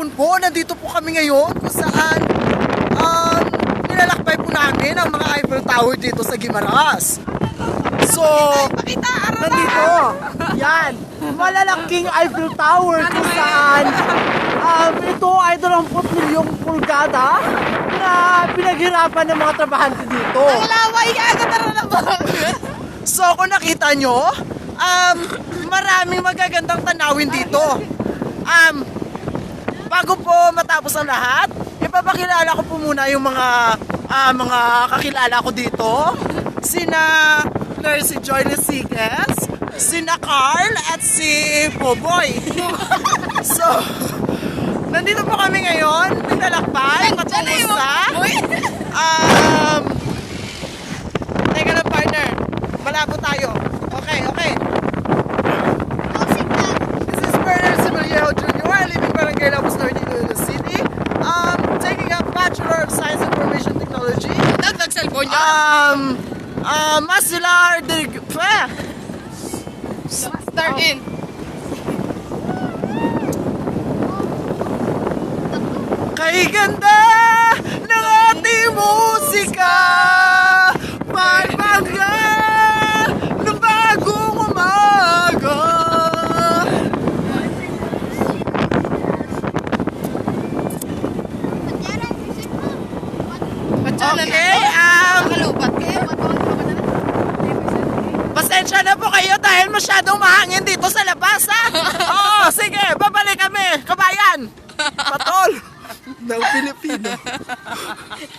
hapon po, nandito po kami ngayon kung saan nilalakbay po namin ang mga Eiffel Tower dito sa Guimaras. So, nandito, yan, malalaking Eiffel Tower kung saan ito ay 20 milyong pulgada na pinaghirapan ng mga trabahante dito. Ang laway ka, katara na ba? So kung nakita nyo, maraming magagandang tanawin dito. Bago po matapos ang lahat, ipapakilala ko po muna yung mga kakilala ko dito. Sina Nurse Joy Lesiques, sina Carl at si Poboy. So, nandito po kami ngayon, naglalakbay, patungo sa teka lang partner, malabo tayo. Okay. This is Bernard Similiejo Jr. living Barangay Labos Norte, Iloilo City. Taking a Bachelor of Science Information Technology. Nag-cellphone niya? Master Start in. Kay ganda ng ating musika, may bangga ng bagong umaga. Okay, Kalubat ka. pasensya na po kayo dahil masyadong mahangin dito sa labas, ha? Oo, sige, babalik kami, kabayan. Patol ng Pilipino.